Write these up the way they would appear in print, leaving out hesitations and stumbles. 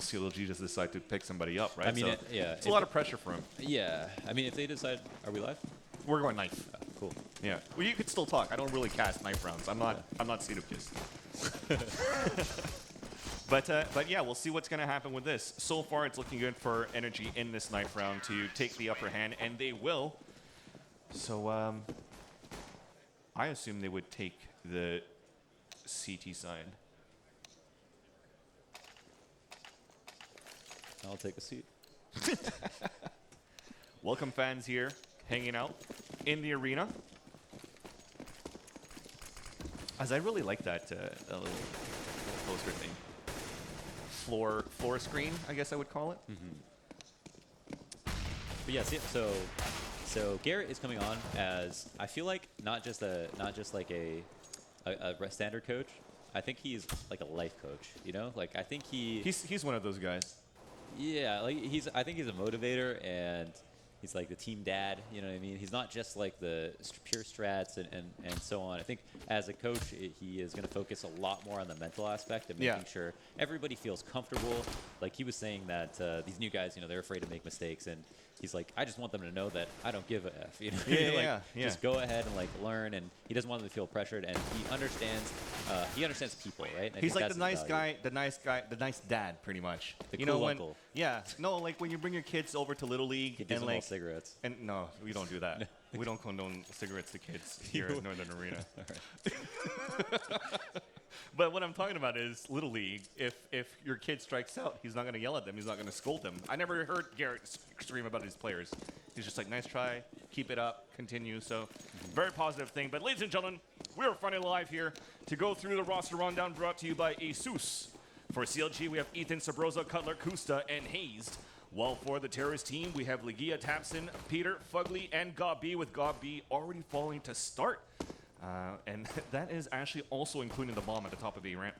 CLG just decide to pick somebody up, right? I mean, so it's a lot of pressure for him. Yeah, I mean, if they decide, are we live? We're going knife. Cool. Yeah. Well, you could still talk. I don't really cast knife rounds. I'm not Cedokist. But yeah, we'll see what's going to happen with this. So far, it's looking good for NRG in this knife round to take the upper hand, and they will. So I assume they would take the CT side. I'll take a seat. Welcome fans here, hanging out in the arena. As I really like that little poster thing. Floor screen, I guess I would call it. But yeah, so Garrett is coming on as, I feel like, not just like a standard coach. I think he's like a life coach, you know? Like I think he's one of those guys. Yeah, like I think he's a motivator, and he's like the team dad, you know what I mean? He's not just like the pure strats and so on. I think as a coach, he is going to focus a lot more on the mental aspect of making sure everybody feels comfortable. Like he was saying that these new guys, you know, they're afraid to make mistakes, and he's like, I just want them to know that I don't give a F, you know? Just go ahead and like learn, and he doesn't want them to feel pressured, and he understands people, right? And he's like the nice guy, the nice dad, pretty much. The cool uncle. Yeah, no, like when you bring your kids over to Little League, He gives them all cigarettes. And no, we don't do that. We don't condone cigarettes to kids here at Northern Arena. But what I'm talking about is Little League. If your kid strikes out, he's not going to yell at them. He's not going to scold them. I never heard Garrett scream about his players. He's just like, nice try, keep it up, continue. So very positive thing. But ladies and gentlemen, we are finally live here to go through the roster rundown brought to you by ASUS. For CLG, we have Ethan, Sabrosa, Cutler, Kusta, and Hazed. While for the terrorist team, we have Legia, Tapson, Peter, Fugly, and Gob-B, with Gob-B already falling to start. And that is actually also including the bomb at the top of the ramp.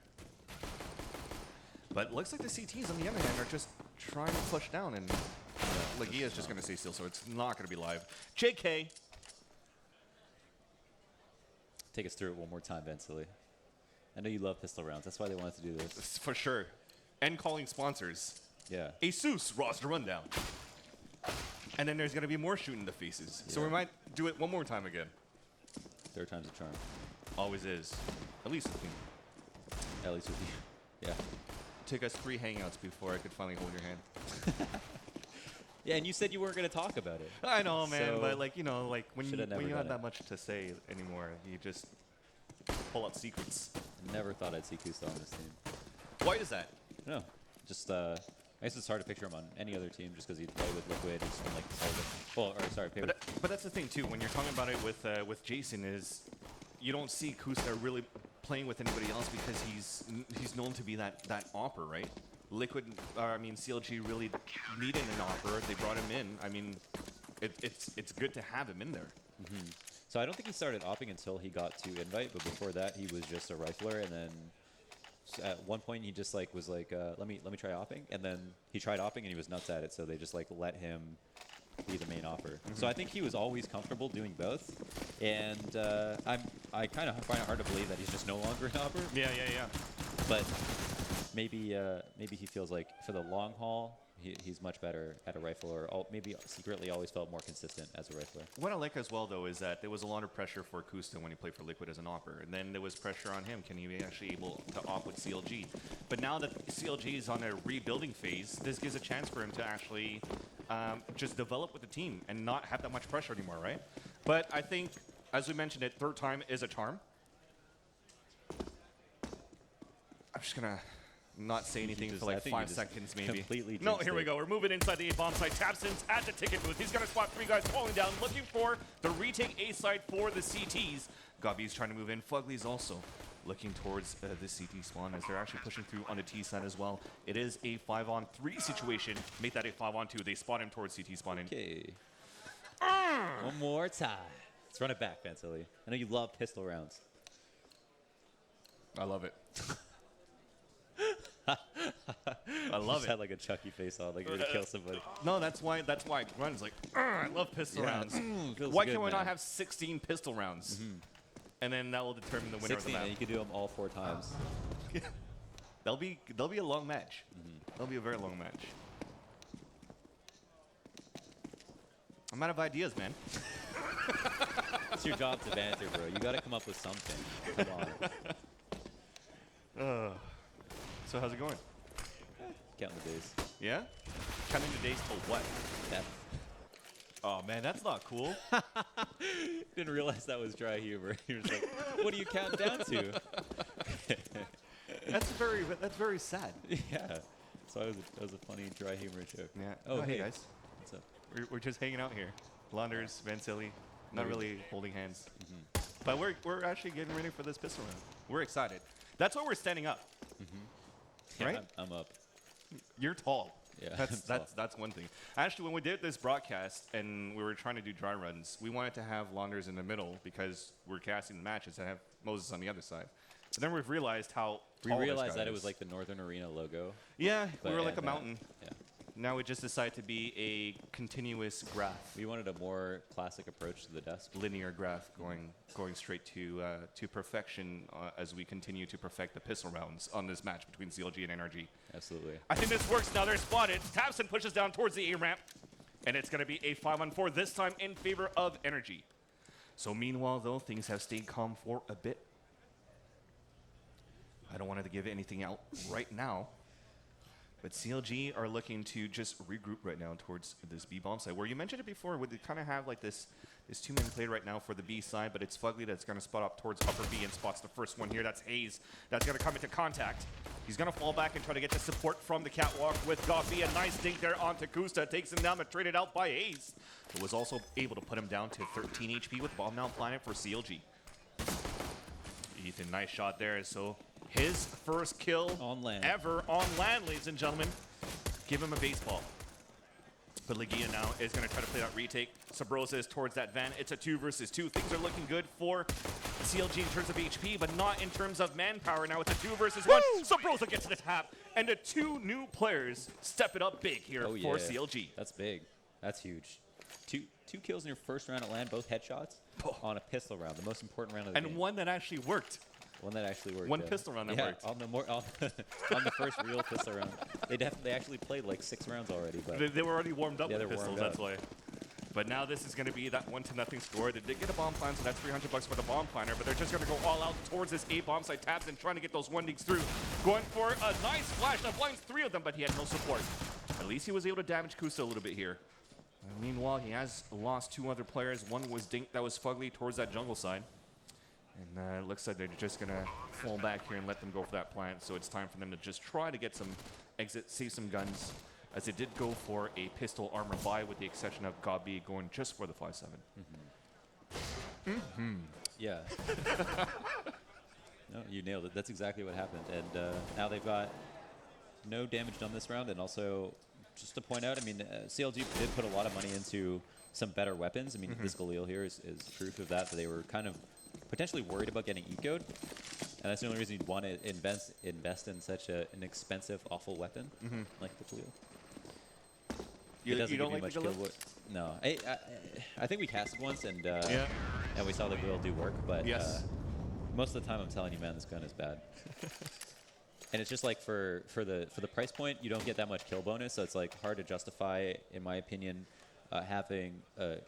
But looks like the CTs on the other hand are just trying to push down, and Legia is just going to stay still, so it's not going to be live. JK. Take us through it one more time, Bensley. I know you love pistol rounds. That's why they wanted to do this. For sure. And calling sponsors. Yeah. ASUS roster rundown. And then there's going to be more shooting the faces. Yeah. So we might do it one more time again. Third time's a charm. Always is. At least with me. At least with you. Yeah. It took us 3 hangouts before I could finally hold your hand. Yeah, and you said you weren't going to talk about it. I know, man. So but like, you know, like when you have that it. much to say anymore, you just pull out secrets. Never thought I'd see Kusta on this team. Why is that? No, just I guess it's hard to picture him on any other team just because he'd play with Liquid and like Paper. But that's the thing too. When you're talking about it with Jason, is you don't see Kusta really playing with anybody else because he's known to be that opper, right? Liquid, CLG really needed an opper. They brought him in. I mean, it's good to have him in there. So I don't think he started opping until he got to Invite, but before that he was just a rifler, and then at one point he just like was like, let me try opping, and then he tried opping and he was nuts at it, so they just like let him be the main opper. So I think he was always comfortable doing both, and I kind of find it hard to believe that he's just no longer an opper. Yeah. But maybe he feels like for the long haul, he's much better at a rifle, or maybe secretly always felt more consistent as a rifler. What I like as well, though, is that there was a lot of pressure for Kusta when he played for Liquid as an opper, and then there was pressure on him. Can he be actually able to op with CLG? But now that CLG is on a rebuilding phase, this gives a chance for him to actually just develop with the team and not have that much pressure anymore, right? But I think, as we mentioned it, third time is a charm. I'm just going to not say anything for like 5 seconds, maybe. No, here we go. We're moving inside the A-bomb site. Tapson's at the ticket booth. He's going to spot 3 guys falling down, looking for the retake A side for the CTs. Gob-B's trying to move in. Fugly's also looking towards the CT spawn as they're actually pushing through on the T side as well. It is a 5-on-3 situation. Make that a 5-on-2. They spot him towards CT spawn in. Okay. One more time. Let's run it back, Bensley. I know you love pistol rounds. I love it. I love it. Had like a Chucky face on, like you're gonna kill somebody. No, that's why it runs like. I love pistol rounds. Why can we not have 16 pistol rounds? And then that will determine the winner of the match. And you can do them all 4 times. They'll be a long match. That'll be a very long match. I'm out of ideas, man. It's your job to banter, bro. You got to come up with something. Come on. So how's it going? Counting the days. Yeah? Counting the days till what? Death. Oh man, that's not cool. Didn't realize that was dry humor. He was like, "What do you count down to?" That's very sad. Yeah. So it was a funny dry humor joke. Yeah. Oh, hey guys. What's up? We're just hanging out here. Launders, Vansili, not really holding hands. Mm-hmm. But we're actually getting ready for this pistol round. We're excited. That's why we're standing up. Yeah, Right? I'm up. You're tall. Yeah, That's one thing. Actually, when we did this broadcast and we were trying to do dry runs, we wanted to have Launders in the middle because we're casting the matches and have Moses on the other side. But then we've realized how We tall this realized guy that it is. was like the Northern Arena logo. Yeah, but we were like a and, mountain. Yeah. Now we just decided to be a continuous graph, We wanted a more classic approach to the desk. linear graph, going straight to perfection as we continue to perfect the pistol rounds on this match between CLG and NRG. Absolutely. I think this works now. They're spotted. Tabson pushes down towards the A ramp, and it's going to be a 5-on-4 this time in favor of NRG. So meanwhile, though, things have stayed calm for a bit. I don't want to give anything out right now, but CLG are looking to just regroup right now towards this B bomb side. Where you mentioned it before, where they kind of have like this two-man play right now for the B side, but it's Fugly that's going to spot up towards upper B and spots the first one here. That's Hayes. That's going to come into contact. He's going to fall back and try to get the support from the catwalk with Goffy. A nice dink there onto Kusta. Takes him down, but traded out by Hayes, who was also able to put him down to 13 HP with Bomb Now Planet for CLG. Ethan, nice shot there. So his first kill On land. ever on land, ladies and gentlemen. Give him a baseball. But Legia now is going to try to play that retake. Sabrosa is towards that van. It's a 2 versus 2. Things are looking good for CLG in terms of HP, but not in terms of manpower. Now it's a 2 versus 1. Sabrosa gets the tap, and the two new players step it up big here Oh, for yeah. CLG. That's big. That's huge. Two kills in your first round at land, both headshots on a pistol round, the most important round of the game. And one that actually worked. One that actually worked. One yeah. pistol round that yeah, worked. on the first real pistol round. They actually played like 6 rounds already, but They were already warmed up Yeah, with they're pistols, warmed that's up. why. But now this is going to be that 1-0 score. They did get a bomb plan, so that's $300 for the bomb planner, but they're just going to go all out towards this A bomb site tabs and trying to get those 1-digs through. Going for a nice flash that blinds 3 of them, but he had no support. At least he was able to damage Kusa a little bit here. Meanwhile, he has lost 2 other players. One was Dink, that was Fugly towards that jungle side. And it looks like they're just going to fall back here and let them go for that plant. So it's time for them to just try to get some exit, save some guns, as they did go for a pistol armor buy with the exception of Gabi going just for the 5.7. yeah. No, you nailed it. That's exactly what happened. And now they've got no damage done this round. And also, just to point out, I mean, CLG did put a lot of money into some better weapons. I mean, this Galil here is proof of that they were kind of potentially worried about getting ecoed. And that's the only reason you'd want to invest in such an expensive, awful weapon like the Galil. It doesn't You don't give like you the much Galil? kill. No. I think we cast it once, and Yeah. and we saw the Galil do work, but Yes. most of the time I'm telling you, man, this gun is bad. And it's just like for the price point, you don't get that much kill bonus, so it's like hard to justify, in my opinion, having the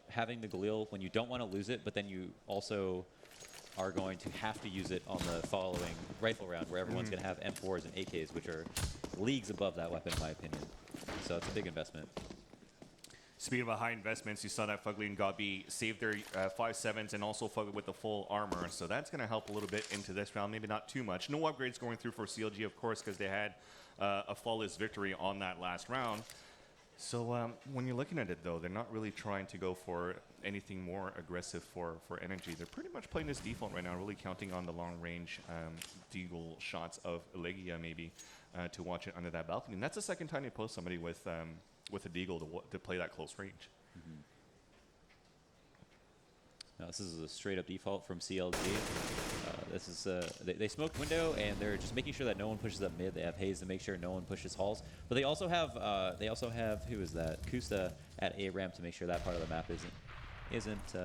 Galil when you don't want to lose it, but then you also are going to have to use it on the following rifle round, where everyone's going to have M4s and AKs, which are leagues above that weapon, in my opinion. So it's a big investment. Speaking of high investments, you saw that Fugly and Gabi saved their 5.7s and also Fugly with the full armor. So that's going to help a little bit into this round, maybe not too much. No upgrades going through for CLG, of course, because they had a flawless victory on that last round. So when you're looking at it, though, they're not really trying to go for anything more aggressive for energy. They're pretty much playing this default right now, really counting on the long-range deagle shots of Legia, maybe, to watch it under that balcony. And that's the second time they post somebody with a deagle to play that close range. Now, this is a straight-up default from CLG. This is they smoke window, and they're just making sure that no one pushes up mid. They have Hayes to make sure no one pushes halls. But they also have who is that? Kusta at A ramp to make sure that part of the map isn't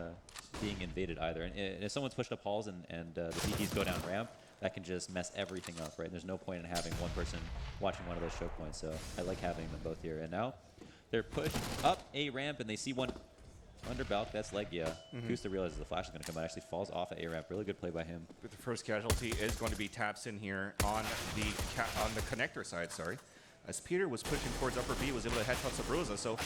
being invaded either. And if someone's pushed up halls and the PTs go down ramp, that can just mess everything up, right? And there's no point in having one person watching one of those choke points. So I like having them both here. And now they're pushed up a ramp, and they see one under Balk. That's Legia. Kusta realizes the flash is going to come out. Actually falls off at a ramp. Really good play by him. But the first casualty is going to be Tapsin here on the connector side. Sorry. As Peter was pushing towards upper B, was able to headshot Sabrosa. So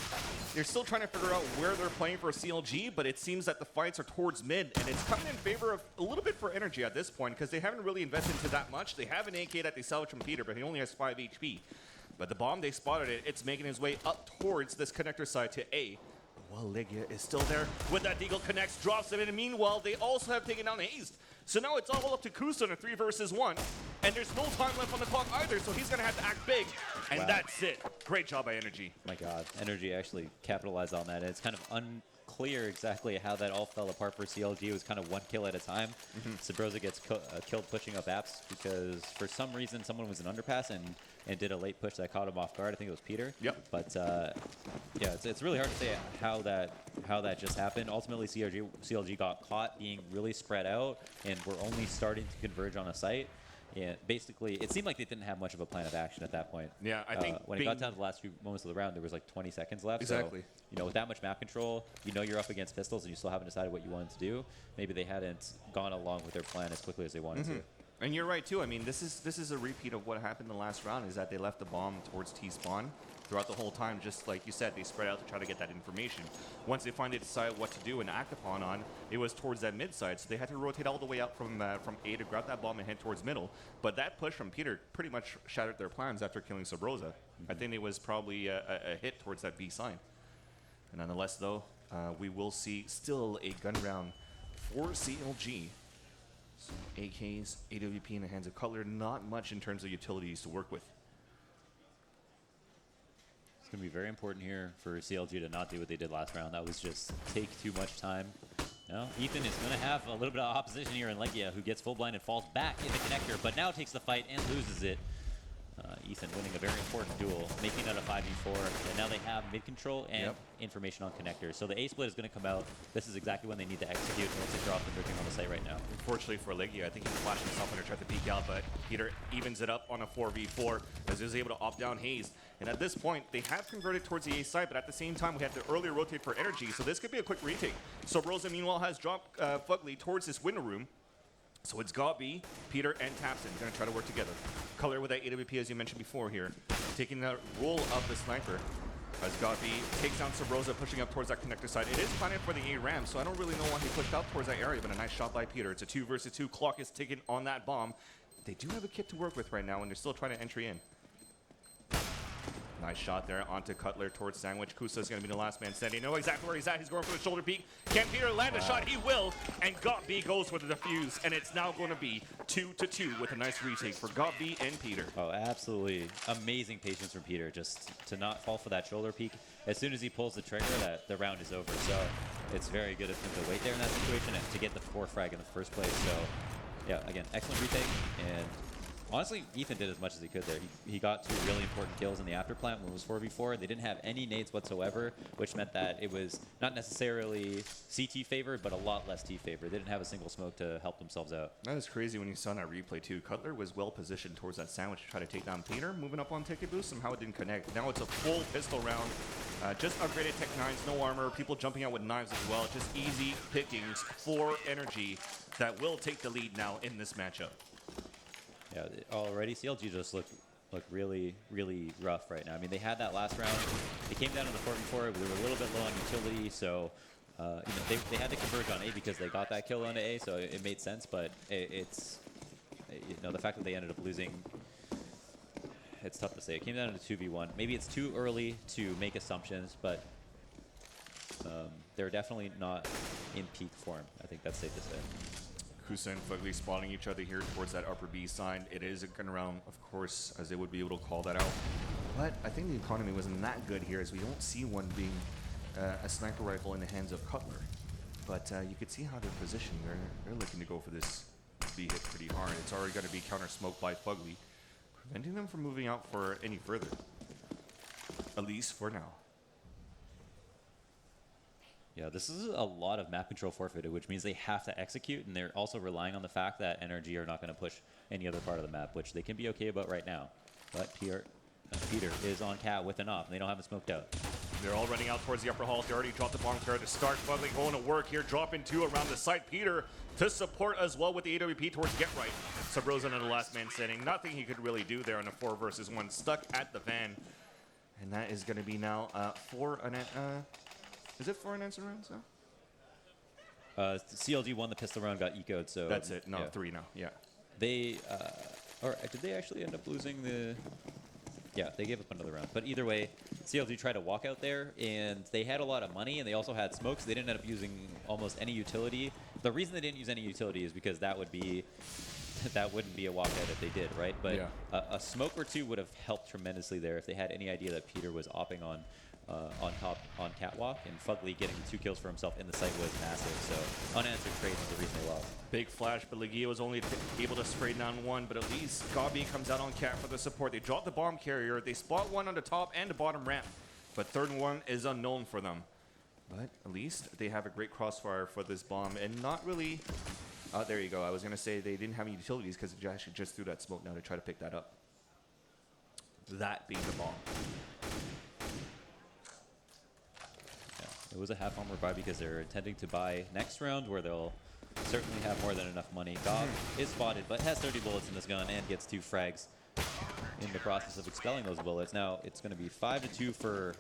they're still trying to figure out where they're playing for CLG, but it seems that the fights are towards mid, and it's coming in favor of a little bit for NRG at this point, because they haven't really invested into that much. They have an AK that they salvage from Peter, but he only has 5 HP. But the bomb, they spotted it. It's making its way up towards this connector side to A. Well, Legia is still there with that Deagle connects, drops it in, and meanwhile, they also have taken down Hazed. So now it's all up to Kusa in a 3 versus 1, and there's no time left on the clock either, so he's going to have to act big, and that's it. Great job by NRG. My God, NRG actually capitalized on that. It's kind of unclear exactly how that all fell apart for CLG. It was kind of one kill at a time. Sabrosa gets killed pushing up apps because for some reason someone was in underpass and did a late push that caught him off guard. I think it was Peter. Yep. But yeah, it's really hard to say how that just happened. Ultimately, CLG got caught being really spread out, and we're only starting to converge on a site. And basically, it seemed like they didn't have much of a plan of action at that point. Yeah, I think when it got down to the last few moments of the round, there was like 20 seconds left. Exactly. So, you know, with that much map control, you know you're up against pistols, and you still haven't decided what you wanted to do. Maybe they hadn't gone along with their plan as quickly as they wanted to. And you're right too. I mean, this is a repeat of what happened the last round. Is that they left the bomb towards T spawn throughout the whole time. Just like you said, they spread out to try to get that information. Once they finally decide what to do and act upon on, it was towards that mid side. So they had to rotate all the way out from A to grab that bomb and head towards middle. But that push from Peter pretty much shattered their plans after killing Sabrosa. I think it was probably a hit towards that B side. And nonetheless, though, we will see still a gun round for CLG. So AKs, AWP in the hands of Cutler, not much in terms of utilities to work with. It's going to be very important here for CLG to not do what they did last round. That was just take too much time. Now, Ethan is going to have a little bit of opposition here in Legia, who gets full blind and falls back in the connector, but now takes the fight and loses it. Ethan winning a very important duel, making it a 5v4, and now they have mid control and information on connectors. So the A split is going to come out. This is exactly when they need to execute, and it's a drop the bridging on the site right now. Unfortunately for Legia, I think he flashed himself and tried to peek out, but Peter evens it up on a 4v4 as he was able to opt down Hazed. And at this point, they have converted towards the A side, but at the same time, we had to earlier rotate for NRG, so this could be a quick retake. So Rosa, meanwhile, has dropped Fugly towards this window room. So it's Gobby, Peter, and Tapsin going to try to work together. Color with that AWP, as you mentioned before here, taking the role of the sniper. As Gobby takes down Sabrosa, pushing up towards that connector side. It is planted for the A ramp, so I don't really know why he pushed out towards that area, but a nice shot by Peter. It's a 2 versus 2. Clock is ticking on that bomb. They do have a kit to work with right now, and they're still trying to entry in. Nice shot there onto Cutler towards Sandwich. Kusa is going to be the last man standing. You know exactly where he's at. He's going for the shoulder peek. Can Peter land a shot? He will. And Gobby goes for the defuse. And it's now going to be 2-2 with a nice retake for Gobby and Peter. Oh, absolutely amazing patience from Peter, just to not fall for that shoulder peek. As soon as he pulls the trigger, the round is over. So it's very good of him to wait there in that situation and to get the 4 frag in the first place. So yeah, again, excellent retake. And honestly, Ethan did as much as he could there. He got 2 really important kills in the afterplant when it was 4v4. They didn't have any nades whatsoever, which meant that it was not necessarily CT favored, but a lot less T favored. They didn't have a single smoke to help themselves out. That is crazy when you saw that replay too. Cutler was well positioned towards that sandwich to try to take down Peter, moving up on ticket boost. Somehow it didn't connect. Now it's a full pistol round. Just upgraded Tech 9s, no armor, people jumping out with knives as well. Just easy pickings for NRG that will take the lead now in this matchup. Yeah, already CLG just look really, really rough right now. I mean, they had that last round. They came down to the 4v4. They were a little bit low on utility, so you know, they had to converge on A because they got that kill on A, so it made sense. But it's you know, the fact that they ended up losing, it's tough to say. It came down to 2v1. Maybe it's too early to make assumptions, but they're definitely not in peak form. I think that's safe to say. Kusa and Fugly spotting each other here towards that upper B side. It is a gun round, of course, as they would be able to call that out. But I think the economy wasn't that good here, as we don't see one being a sniper rifle in the hands of Cutler. But you could see how they're positioned. They're looking to go for this B hit pretty hard. It's already going to be counter-smoked by Fugly, preventing them from moving out for any further, at least for now. Yeah, this is a lot of map control forfeited, which means they have to execute, and they're also relying on the fact that NRG are not going to push any other part of the map, which they can be okay about right now. But Peter is on cat with an op, and they don't have it smoked out. They're all running out towards the upper hall. They already dropped the bomb carrier to start. Fugly going to work here, dropping 2 around the site. Peter to support as well with the AWP towards Get Right. Subroza in the last man standing. Nothing he could really do there on a 4 versus 1. Stuck at the van. And that is going to be now is it 4 unanswered rounds now? CLG won the pistol round, got ecoed, so... That's it. No, yeah. 3 now. Yeah. They, or did they actually end up losing the... Yeah, they gave up another round. But either way, CLG tried to walk out there, and they had a lot of money, and they also had smokes. They didn't end up using almost any utility. The reason they didn't use any utility is because that would be... that wouldn't be a walkout if they did, right? But yeah. A smoke or 2 would have helped tremendously there if they had any idea that Peter was opping on top on catwalk, and Fugly getting 2 kills for himself in the site was massive. So unanswered trades is the reason they lost. Big flash, but Legia was only able to spray down 1, but at least Gabi comes out on cat for the support. They drop the bomb carrier. They spot 1 on the top and the bottom ramp, but third one is unknown for them. But at least they have a great crossfire for this bomb, and not really... there you go. I was going to say they didn't have any utilities because they actually just threw that smoke now to try to pick that up. That being the bomb. Yeah, it was a half armor buy because they're intending to buy next round, where they'll certainly have more than enough money. Gob is spotted, but has 30 bullets in this gun and gets 2 frags in the process of expelling those bullets. Now it's going to be 5-2 for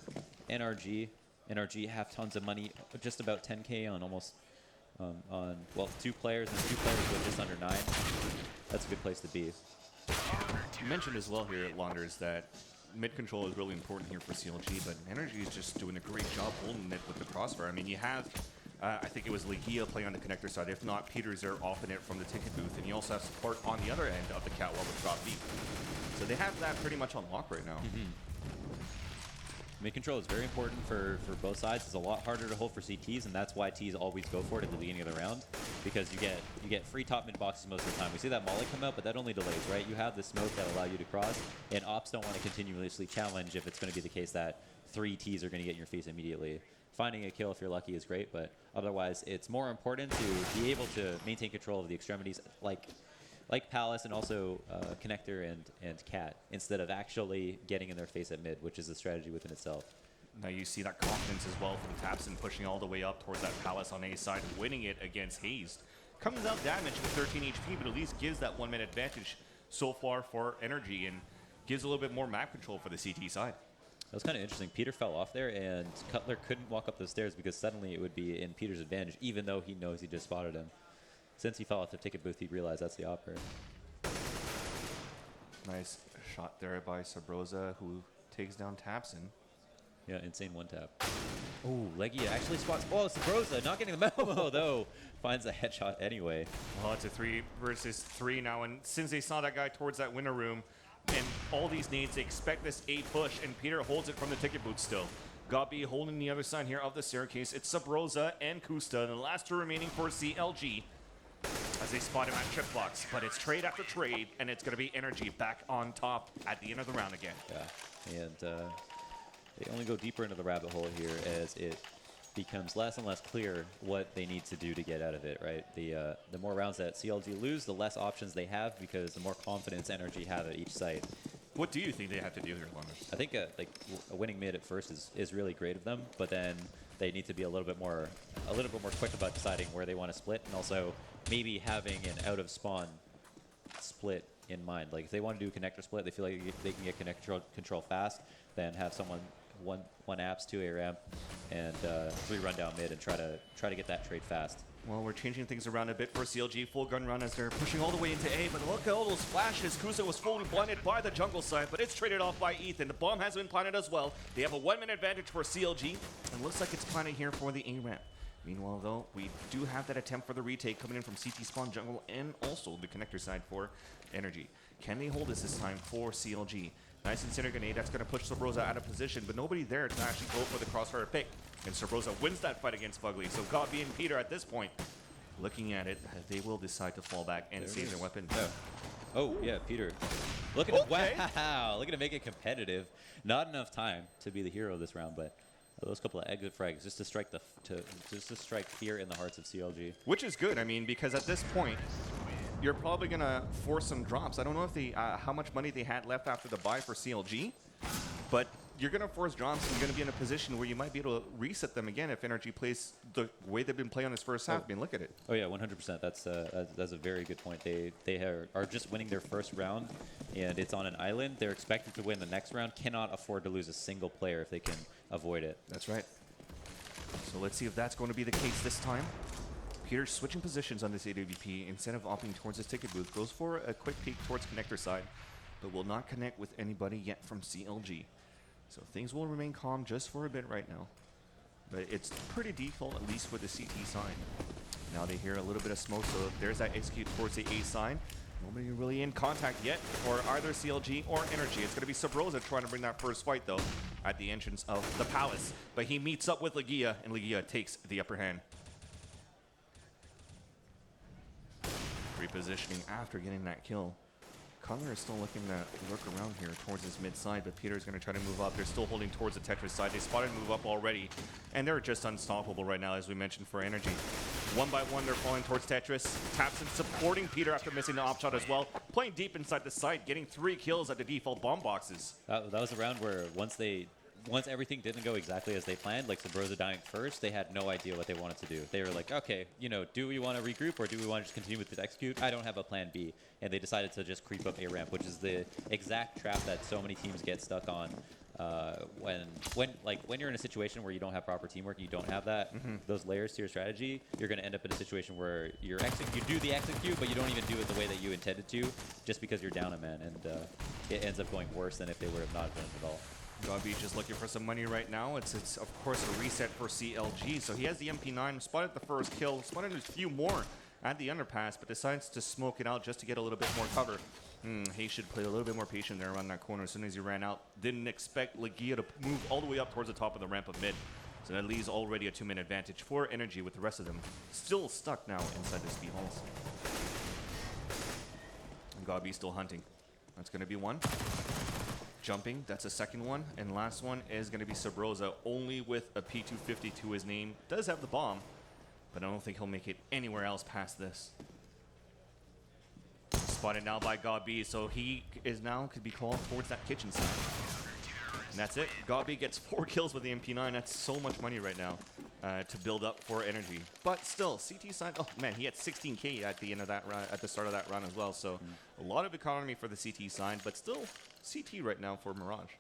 NRG. NRG have tons of money, just about 10K on almost... well, 2 players and 2 players with just under 9. That's a good place to be. You mentioned as well here at Launders that mid control is really important here for CLG, but NRG is just doing a great job holding it with the crossfire. I mean, you have, I think it was Legia playing on the connector side. If not, Peters are offing it from the ticket booth, and you also have support on the other end of the catwalk with drop deep. So they have that pretty much on lock right now. Mid control is very important for both sides. It's a lot harder to hold for CTs, and that's why Ts always go for it at the beginning of the round, because you get free top mid boxes most of the time. We see that molly come out, but that only delays, right? You have the smoke that allow you to cross, and ops don't want to continuously challenge if it's going to be the case that 3 Ts are going to get in your face immediately. Finding a kill if you're lucky is great, but otherwise it's more important to be able to maintain control of the extremities, like Palace and also Connector and Cat, instead of actually getting in their face at mid, which is a strategy within itself. Now you see that confidence as well from Tapson pushing all the way up towards that Palace on A side, winning it against Hazed. Comes out damaged with 13 HP, but at least gives that 1 minute advantage so far for NRG, and gives a little bit more map control for the CT side. That was kind of interesting. Peter fell off there, and Cutler couldn't walk up the stairs because suddenly it would be in Peter's advantage, even though he knows he just spotted him. Since he fell off the ticket booth, he realized that's the operator. Nice shot there by Subroza, who takes down Tapson. Yeah, insane 1-tap. Oh, Legia actually spots... Oh, Subroza not getting the memo, though. Finds a headshot anyway. Well, it's a 3 versus 3 now, and since they saw that guy towards that winter room, and all these nades, they expect this A push, and Peter holds it from the ticket booth still. Gabi holding the other side here of the staircase. It's Subroza and Kusta, and the last 2 remaining for CLG, as they spot him at trip box. But it's trade after trade, and it's going to be NRG back on top at the end of the round again. Yeah, and they only go deeper into the rabbit hole here as it becomes less and less clear what they need to do to get out of it, right? The more rounds that CLG lose, the less options they have, because the more confidence NRG have at each site. What do you think they have to do here, London? I think like a winning mid at first is really great of them, but then they need to be a little bit more quick about deciding where they want to split, and also maybe having an out of spawn split in mind. Like if they want to do a connector split, they feel like they can get connector control fast, then have someone one apps, 2 A ramp, and 3 run down mid, and try to get that trade fast. Well, we're changing things around a bit for CLG. Full gun run as they're pushing all the way into A, but look at all those flashes. Kusa was fully blinded by the jungle side, but it's traded off by Ethan. The bomb has been planted as well. They have a 1 minute advantage for CLG, and looks like it's planted here for the A ramp. Meanwhile, though, we do have that attempt for the retake coming in from CT spawn jungle and also the connector side for NRG. Can they hold this time for CLG? Nice incendiary grenade, that's going to push Subroza out of position, but nobody there to actually go for the crossfire pick. And Subroza wins that fight against Fugly. So Gabi and Peter at this point, looking at it, they will decide to fall back and save their weapon. Yeah. Oh, yeah, Peter. Look at wow, look at him make it competitive. Not enough time to be the hero this round, but those couple of exit frags just to strike just to strike fear in the hearts of CLG. Which is good. I mean, because at this point, you're probably gonna force some drops. I don't know if they how much money they had left after the buy for CLG, but you're gonna force drops and you're gonna be in a position where you might be able to reset them again if NRG plays the way they've been playing on this first half. I mean, look at it. Oh yeah, 100%. That's a very good point. They are just winning their first round, and it's on an island. They're expected to win the next round. Cannot afford to lose a single player if they can avoid it. That's right. So let's see if that's going to be the case this time. Peter switching positions on this AWP. Instead of opting towards his ticket booth, goes for a quick peek towards connector side, but will not connect with anybody yet from CLG. So things will remain calm just for a bit right now. But it's pretty default, at least for the CT side. Now they hear a little bit of smoke, so there's that execute towards the A side. Nobody really in contact yet for either CLG or NRG. It's going to be Sabrosa trying to bring that first fight, though, at the entrance of the Palace. But he meets up with Legia, and Legia takes the upper hand. Repositioning after getting that kill. Cutler is still looking to lurk around here towards his mid side, but Peter is going to try to move up. They're still holding towards the Tetris side. They spotted move up already, and they're just unstoppable right now, as we mentioned, for NRG. One by one, they're falling towards Tetris. Tapson supporting Peter after missing the op shot as well. Playing deep inside the site, getting 3 kills at the default bomb boxes. That was a round where once everything didn't go exactly as they planned, like Sabrosa dying first, they had no idea what they wanted to do. They were like, okay, you know, do we want to regroup or do we want to just continue with this execute? I don't have a plan B. And they decided to just creep up A ramp, which is the exact trap that so many teams get stuck on. When you're in a situation where you don't have proper teamwork, you don't have that those layers to your strategy, you're going to end up in a situation where you do the execute, but you don't even do it the way that you intended to, just because you're down a man, and it ends up going worse than if they would have not done it at all. Gobby just looking for some money right now. It's of course a reset for CLG. So he has the MP9, spotted the first kill, spotted a few more at the underpass, but decides to smoke it out just to get a little bit more cover. He should play a little bit more patient there around that corner. As soon as he ran out, didn't expect Legia to move all the way up towards the top of the ramp of mid. So that leaves already a 2-minute advantage for NRG, with the rest of them still stuck now inside the speed halls. And Gobby still hunting. That's going to be one. Jumping, that's a second one, and last one is going to be Sabrosa, only with a P250 to his name. Does have the bomb, but I don't think he'll make it anywhere else past this. Spotted now by Gobby, so he is now could be called towards that kitchen side. And that's it. Gobby gets 4 kills with the MP9. That's so much money right now to build up for NRG. But still, CT side, oh man, he had 16K at the end of that run, at the start of that run as well. So a lot of economy for the CT side, but still CT right now for Mirage.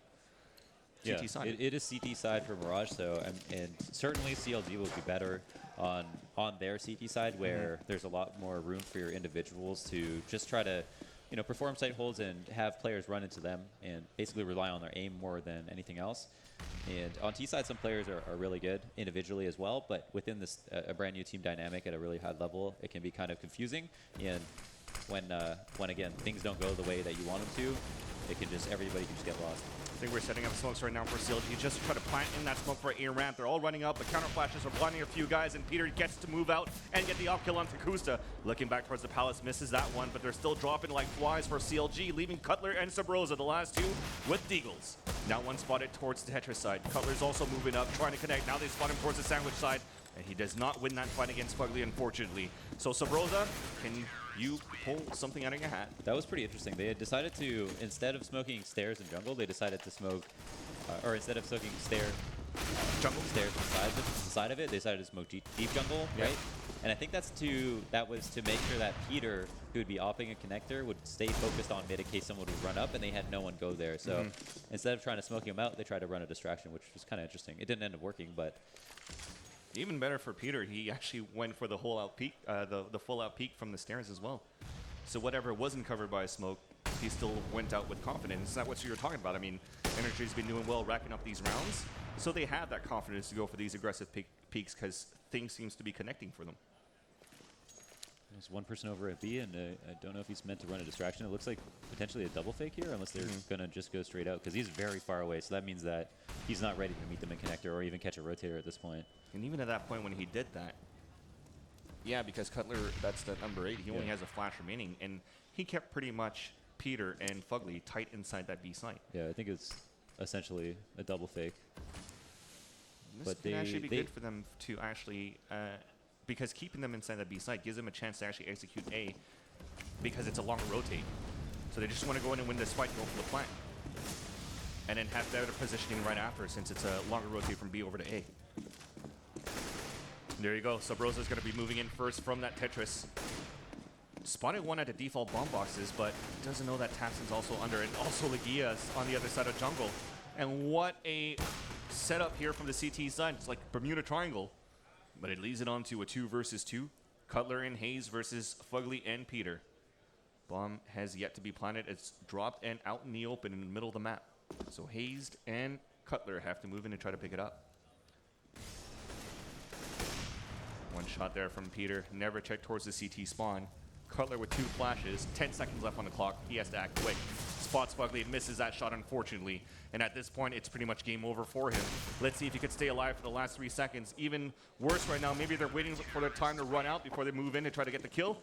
Yeah, CT side. it is CT side for Mirage, so and certainly CLG will be better on their CT side, where there's a lot more room for your individuals to just try to, you know, perform site holds and have players run into them and basically rely on their aim more than anything else. And on T side, some players are really good individually as well, but within this a brand new team dynamic at a really high level, it can be kind of confusing. And when again things don't go the way that you want them to, everybody can just get lost. I think we're setting up smokes right now for CLG just to try to plant in that smoke for A ramp. They're all running up. The counter flashes are blinding a few guys, and Peter gets to move out and get the off kill on Takusta. Looking back towards the Palace, misses that one, but they're still dropping like flies for CLG, leaving Cutler and Sabrosa, the last two, with Deagles. Now one spotted towards the Tetris side. Cutler's also moving up, trying to connect. Now they spot him towards the sandwich side, and he does not win that fight against Fugly, unfortunately. So Sabrosa, can you pull something out of your hat? That was pretty interesting. They had decided to, instead of smoking stairs and jungle, they decided to smoke, or instead of smoking stairs Jungle? Stairs on the side of it, they decided to smoke deep jungle, right? And I think that was to make sure that Peter, who would be opping a connector, would stay focused on mid in case someone would run up, and they had no one go there. So instead of trying to smoke him out, they tried to run a distraction, which was kind of interesting. It didn't end up working, but even better for Peter, he actually went for the whole out peak, the full out peak from the stairs as well. So whatever wasn't covered by smoke, he still went out with confidence. Is that what you were talking about? I mean, NRG's been doing well racking up these rounds, so they have that confidence to go for these aggressive peaks because things seems to be connecting for them. There's one person over at B, and I don't know if he's meant to run a distraction. It looks like potentially a double fake here, unless they're going to just go straight out, because he's very far away, so that means that he's not ready to meet them in connector or even catch a rotator at this point. And even at that point when he did that, yeah, because Cutler, that's the number 8, he only has a flash remaining, and he kept pretty much Peter and Fugly tight inside that B site. Yeah, I think it's essentially a double fake. This could actually be good for them to actually, because keeping them inside the B site gives them a chance to actually execute A, because it's a longer rotate. So they just want to go in and win this fight and go for the plant. And then have better positioning right after, since it's a longer rotate from B over to A. There you go. Sub Rosa's going to be moving in first from that Tetris. Spotted one at the default bomb boxes, but doesn't know that Tapson's also under, and also Legia's on the other side of jungle. And what a setup here from the CT side. It's like Bermuda Triangle, but it leads it on to a 2 versus 2. Cutler and Hayes versus Fugly and Peter. Bomb has yet to be planted. It's dropped and out in the open in the middle of the map. So Hayes and Cutler have to move in and try to pick it up. One shot there from Peter. Never checked towards the CT spawn. Cutler with 2 flashes. 10 seconds left on the clock. He has to act quick. Spots Fugly and misses that shot, unfortunately. And at this point, it's pretty much game over for him. Let's see if he could stay alive for the last 3 seconds. Even worse right now, maybe they're waiting for their time to run out before they move in to try to get the kill.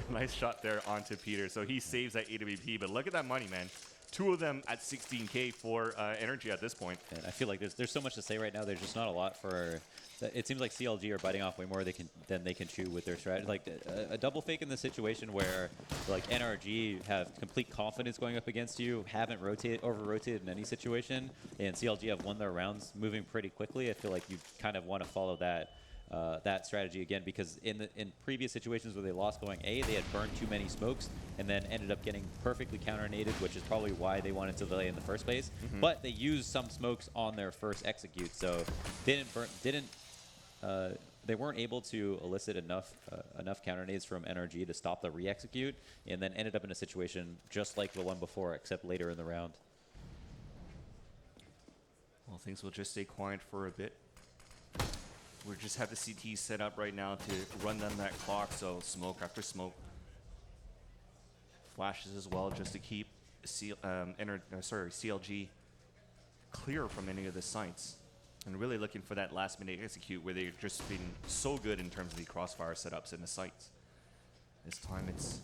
Nice shot there onto Peter. So he saves that AWP, but look at that money, man. 2 of them at 16K for NRG at this point. And I feel like there's so much to say right now. There's just not a lot for. It seems like CLG are biting off way more than they can chew with their strategy. Like a double fake in the situation where like NRG have complete confidence going up against you, haven't over-rotated in any situation, and CLG have won their rounds moving pretty quickly. I feel like you kind of want to follow that. That strategy again, because in previous situations where they lost going A, they had burned too many smokes and then ended up getting perfectly counter-naded, which is probably why they wanted to delay in the first place. But they used some smokes on their first execute, so they weren't able to elicit enough counter-nades from NRG to stop the re-execute, and then ended up in a situation just like the one before, except later in the round. Well, things will just stay quiet for a bit. We just have the CT set up right now to run down that clock, so smoke after smoke. Flashes as well, just to keep CLG clear from any of the sites. And really looking for that last minute execute where they've just been so good in terms of the crossfire setups in the sites. This time it's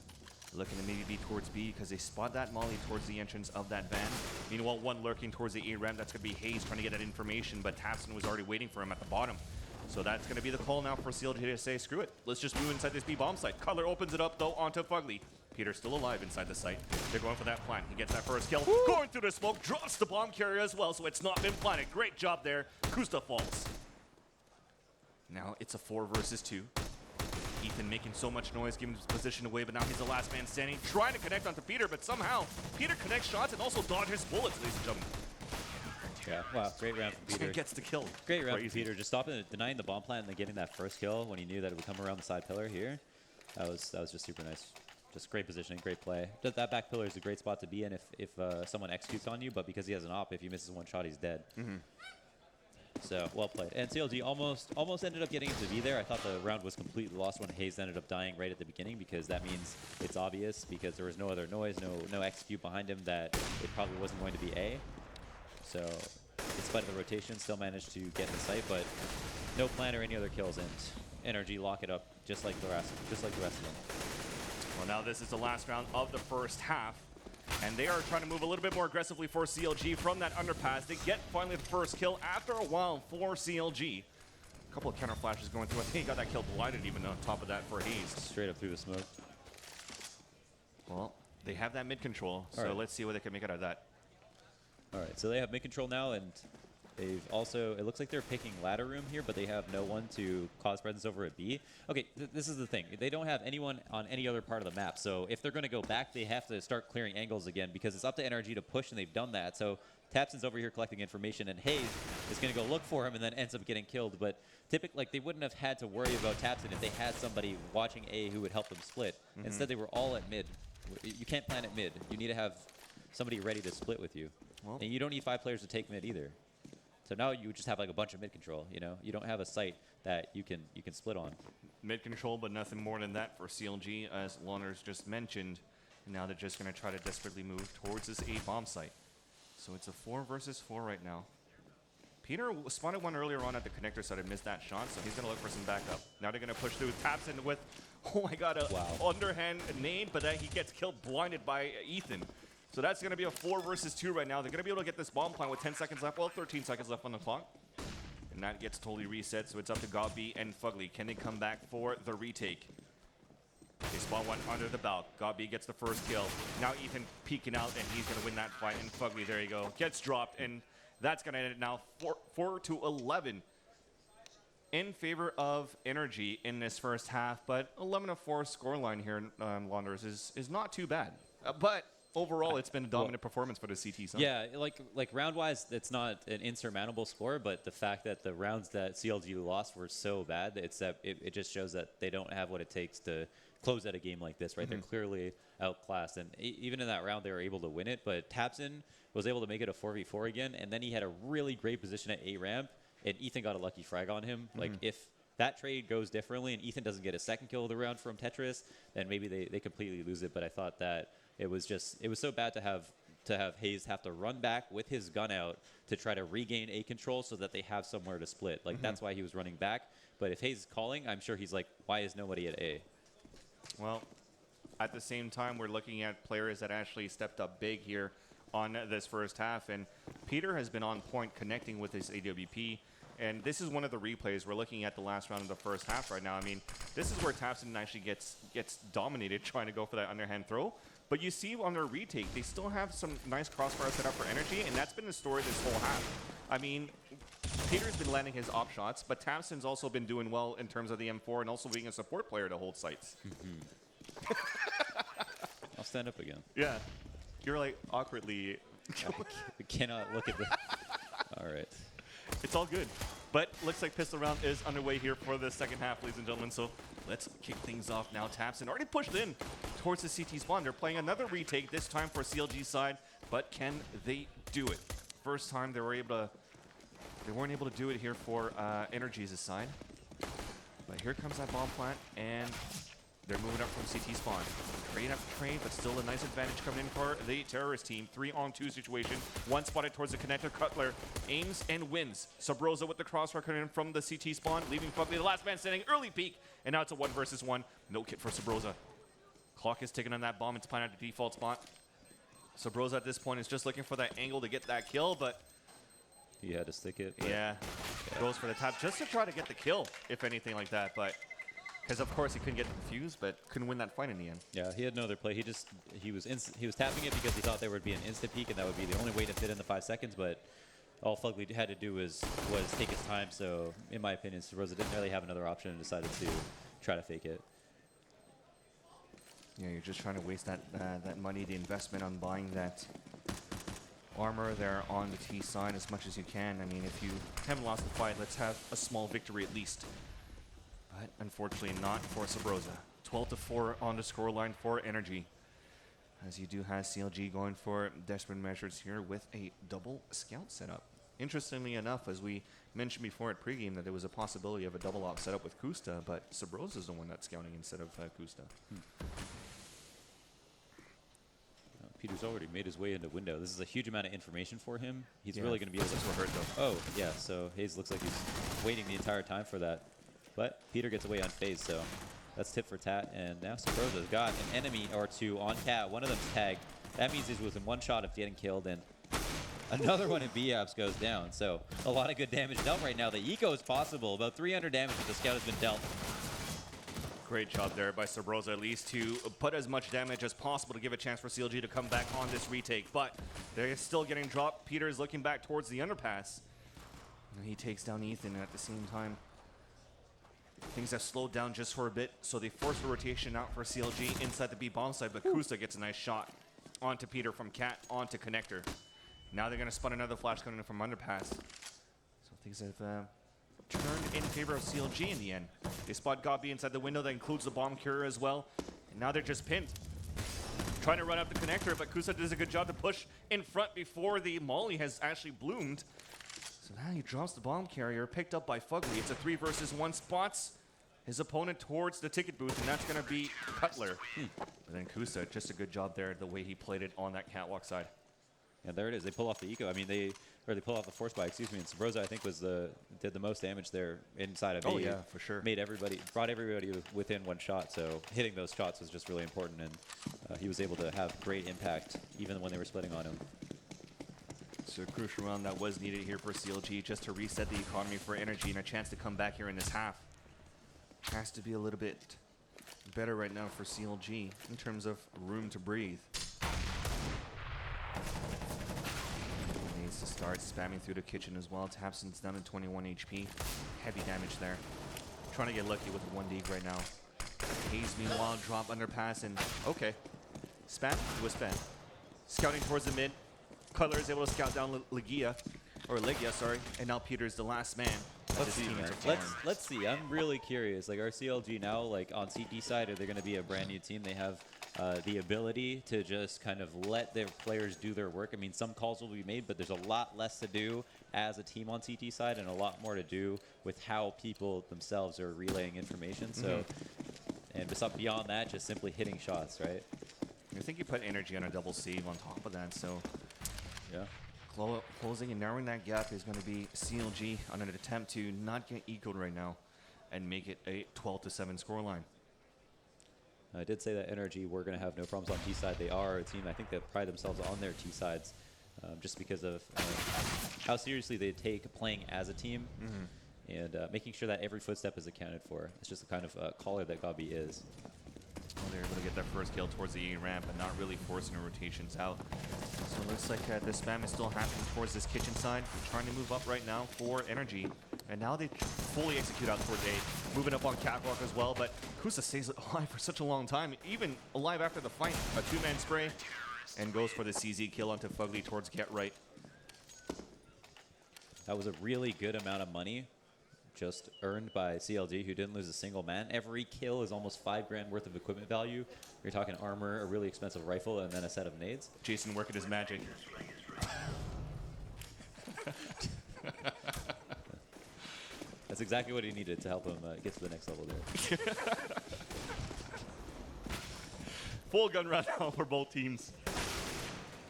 looking to maybe be towards B because they spot that molly towards the entrance of that van. Meanwhile, one lurking towards the A ramp. That's going to be Hayes trying to get that information, but Tapson was already waiting for him at the bottom. So that's going to be the call now for CLG to say, screw it. Let's just move inside this B bomb site. Cutler opens it up, though, onto Fugly. Peter's still alive inside the site. They're going for that plant. He gets that first kill. Woo! Going through the smoke, drops the bomb carrier as well, so it's not been planted. Great job there. Kusta falls. Now it's a 4 versus 2. Ethan making so much noise, giving his position away, but now he's the last man standing, trying to connect onto Peter, but somehow Peter connects shots and also dodges bullets, ladies and gentlemen. Yeah, wow, great round from Peter. Gets the kill. Great round from Peter, just stopping, denying the bomb plant and then getting that first kill when he knew that it would come around the side pillar here. That was just super nice. Just great positioning, great play. That back pillar is a great spot to be in if someone executes on you, but because he has an op, if he misses one shot, he's dead. So, well played. And CLG almost ended up getting into B there. I thought the round was completely lost when Hayes ended up dying right at the beginning, because that means it's obvious, because there was no other noise, no execute behind him, that it probably wasn't going to be A. So, in spite of the rotation, still managed to get in the site, but no plan or any other kills, and NRG lock it up just like the rest of them. Well, now this is the last round of the first half, and they are trying to move a little bit more aggressively for CLG from that underpass. They get finally the first kill after a while for CLG. A couple of counter flashes going through. I think he got that kill blinded even on top of that for Hayes. Straight up through the smoke. Well, they have that mid control, so let's see what they can make out of that. All right, so they have mid control now, and they've also, it looks like they're picking ladder room here, but they have no one to cause presence over at B. Okay, this is the thing. They don't have anyone on any other part of the map, so if they're going to go back, they have to start clearing angles again, because it's up to NRG to push, and they've done that. So Tapson's over here collecting information, and Hayes is going to go look for him and then ends up getting killed. But typically, like, they wouldn't have had to worry about Tapson if they had somebody watching A who would help them split. Instead, they were all at mid. You can't plan at mid. You need to have somebody ready to split with you. Well, and you don't need 5 players to take mid either. So now you just have like a bunch of mid control, you know? You don't have a site that you can split on. Mid control, but nothing more than that for CLG, as Lawner's just mentioned. Now they're just going to try to desperately move towards this A bomb site. So it's a 4 versus 4 right now. Peter spotted one earlier on at the connector side and missed that shot, so he's going to look for some backup. Now they're going to push through. Tapson with, oh my god, a underhand nade, but then he gets killed blinded by Ethan. So that's going to be a 4 versus 2 right now. They're going to be able to get this bomb plant with 10 seconds left. Well, 13 seconds left on the clock. And that gets totally reset, so it's up to Gobby and Fugly. Can they come back for the retake? They spawn one under the belt. Gobby gets the first kill. Now Ethan peeking out, and he's going to win that fight. And Fugly, there you go, gets dropped. And that's going to end it now 4 to 11 in favor of NRG in this first half. But 11 to 4 scoreline here, Wanderers, is not too bad. But overall, it's been a dominant performance for the CT side. Yeah, like round-wise, it's not an insurmountable score, but the fact that the rounds that CLG lost were so bad, it's that it just shows that they don't have what it takes to close out a game like this, right? They're clearly outclassed, and even in that round, they were able to win it. But Tapson was able to make it a 4v4 again, and then he had a really great position at A ramp, and Ethan got a lucky frag on him. Like if that trade goes differently, and Ethan doesn't get a second kill of the round from Tetris, then maybe they completely lose it. But I thought that it was so bad to have Hayes have to run back with his gun out to try to regain A control so that they have somewhere to split. Like that's why he was running back. But if Hayes is calling, I'm sure he's like, why is nobody at A? Well, at the same time, we're looking at players that actually stepped up big here on this first half. And Peter has been on point connecting with his AWP. And this is one of the replays. We're looking at the last round of the first half right now. I mean, this is where Tapson actually gets dominated trying to go for that underhand throw. But you see on their retake, they still have some nice crossfire set up for NRG, and that's been the story this whole half. I mean, Peter's been landing his op shots, but Tapson's also been doing well in terms of the M4 and also being a support player to hold sites. I'll stand up again. Yeah. You're like awkwardly. We cannot look at the. All right. It's all good. But looks like pistol round is underway here for the second half, ladies and gentlemen. So let's kick things off now. Tapson already pushed in towards the CT spawn. They're playing another retake, this time for CLG side. But can they do it? First time they weren't able to do it here for NRG's side. But here comes that bomb plant, and they're moving up from CT spawn. Trade after trade, but still a nice advantage coming in for the terrorist team. 3-on-2 situation. One spotted towards the connector. Cutler aims and wins. Sabrosa with the crossfire coming in from the CT spawn, leaving Fugly the last man standing. Early peek, and now it's a 1 versus 1. No kit for Sabrosa. Clock is ticking on that bomb. It's planted at the default spot. Sabrosa at this point is just looking for that angle to get that kill, but He had to stick it. yeah, goes for the tap just to try to get the kill, if anything like that. But because of course he couldn't get the defuse, but couldn't win that fight in the end. Yeah, he had no other play. He was tapping it because he thought there would be an instant peek, and that would be the only way to fit in the 5 seconds. But all Fugly had to do was take his time. So in my opinion, Sabrosa didn't really have another option and decided to try to fake it. Yeah, you're just trying to waste that money, the investment on buying that armor there on the T side as much as you can. I mean, if you haven't lost the fight, let's have a small victory at least. But unfortunately not for Sabrosa. 12-4 on the scoreline for NRG. As you do have CLG going for desperate measures here with a double scout setup. Interestingly enough, as we mentioned before at pregame, that there was a possibility of a double op setup with Kusta, but Sabrosa is the one that's scouting instead of Kusta. Peter's already made his way into window. This is a huge amount of information for him. He's Yeah, really going to be able to. hurt though. Oh, yeah. So Hayes looks like he's waiting the entire time for that. But Peter gets away unfazed, so that's tip for tat. And now Sabrosa's got an enemy or two on cat. One of them's tagged. That means he's within one shot of getting killed. And another one in B-Apps goes down. So a lot of good damage dealt right now. The eco is possible. About 300 damage that the scout has been dealt. Great job there by Sabrosa, at least to put as much damage as possible to give a chance for CLG to come back on this retake. But they're still getting dropped. Peter is looking back towards the underpass. And he takes down Ethan at the same time. Things have slowed down just for a bit, so they force a rotation out for CLG inside the B bomb side, but Kusta gets a nice shot onto Peter from Cat, onto Connector. Now they're going to spot another flash coming in from underpass. So things have turned in favor of CLG in the end. They spot Gobby inside the window that includes the bomb carrier as well, and now they're just pinned. Trying to run up the connector, but Kusta does a good job to push in front before the molly has actually bloomed. So now he drops the bomb carrier, picked up by Fugly. It's a 3 versus 1, spots his opponent towards the ticket booth, and that's going to be Cutler. But then Kusta, just a good job there, the way he played it on that catwalk side. Yeah, there it is. They pull off the eco. I mean, or they pulled off the force buy, excuse me. And Sabrosa, I think, did the most damage there inside of B. Oh yeah, for sure. Brought everybody within one shot. So hitting those shots was just really important, and he was able to have great impact even when they were splitting on him. So a crucial round that was needed here for CLG just to reset the economy for NRG and a chance to come back here in this half. Has to be a little bit better right now for CLG in terms of room to breathe. Needs to start spamming through the kitchen as well. Tapson's down to 21 HP. Heavy damage there. Trying to get lucky with the 1D right now. Hayes meanwhile drop underpass and okay. Spam was spam. Scouting towards the mid. Cutler is able to scout down Legia, sorry, and now Peter's the last man. Let's see, man. Let's see. I'm really curious. Like, our CLG now, like on CT side, are they going to be a brand new team? They have the ability to just kind of let their players do their work. I mean, some calls will be made, but there's a lot less to do as a team on CT side, and a lot more to do with how people themselves are relaying information. So, and beyond that, just simply hitting shots, right? I think you put energy on a double save on top of that, so. Yeah. Closing and narrowing that gap is going to be CLG on an attempt to not get ecoed right now and make it a 12-7 scoreline. I did say that NRG were going to have no problems on T side. They are a team, I think, that pride themselves on their T sides just because of how seriously they take playing as a team and making sure that every footstep is accounted for. It's just the kind of caller that Gabi is. Well, they're able to get that first kill towards the A ramp and not really forcing the rotations out. So it looks like the spam is still happening towards this kitchen side. They're trying to move up right now for NRG. And now they fully execute out towards A. Moving up on catwalk as well, but Kusa stays alive for such a long time. Even alive after the fight. A two-man spray and goes for the CZ kill onto Fugly towards Get Right. That was a really good amount of money just earned by CLG, who didn't lose a single man. Every kill is almost $5 grand worth of equipment value. You're talking armor, a really expensive rifle, and then a set of nades. Jason working his magic. That's exactly what he needed to help him get to the next level there. Full gun run now for both teams.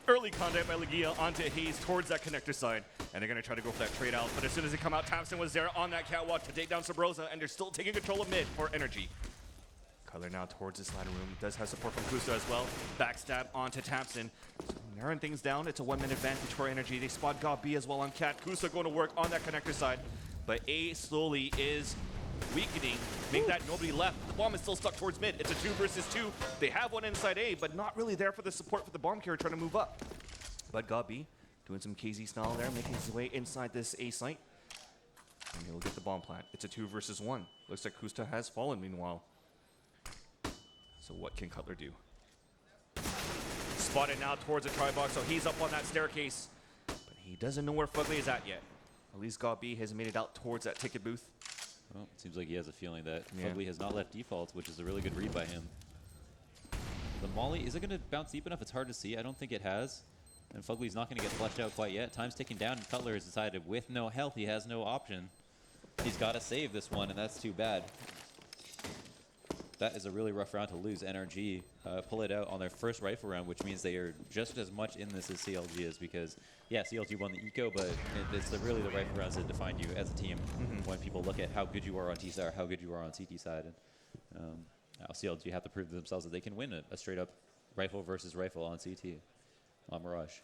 Early contact by Legia onto Hayes towards that connector side. And they're going to try to go for that trade out. But as soon as they come out, Thompson was there on that catwalk to take down Sabrosa. And they're still taking control of mid for NRG. Cutler now towards this ladder room. Does have support from Kusa as well. Backstab onto Thompson. So narrowing things down. It's a 1-minute advantage for NRG. They spot God B as well on Cat. Kusa going to work on that connector side. But A slowly is weakening. Make that nobody left. The bomb is still stuck towards mid. It's a 2 versus 2. They have one inside A, but not really there for the support for the bomb carrier trying to move up. But God B doing some KZ style there, making his way inside this A site. And he'll get the bomb plant. It's a 2 versus 1. Looks like Kusta has fallen meanwhile. So what can Cutler do? Spotted now towards the tri-box, so he's up on that staircase. But he doesn't know where Fugly is at yet. At least God B has made it out towards that ticket booth. Well, it seems like he has a feeling that Fugly has not left default, which is a really good read by him. The Molly, is it going to bounce deep enough? It's hard to see. I don't think it has. And Fugly's not going to get flushed out quite yet. Time's ticking down, and Cutler has decided with no health, he has no option. He's got to save this one, and that's too bad. That is a really rough round to lose. NRG pull it out on their first rifle round, which means they are just as much in this as CLG is because, yeah, CLG won the eco, but it's really the rifle rounds that define you as a team when people look at how good you are on T side or how good you are on CT side. And now CLG have to prove to themselves that they can win a straight-up rifle versus rifle on CT. On Mirage.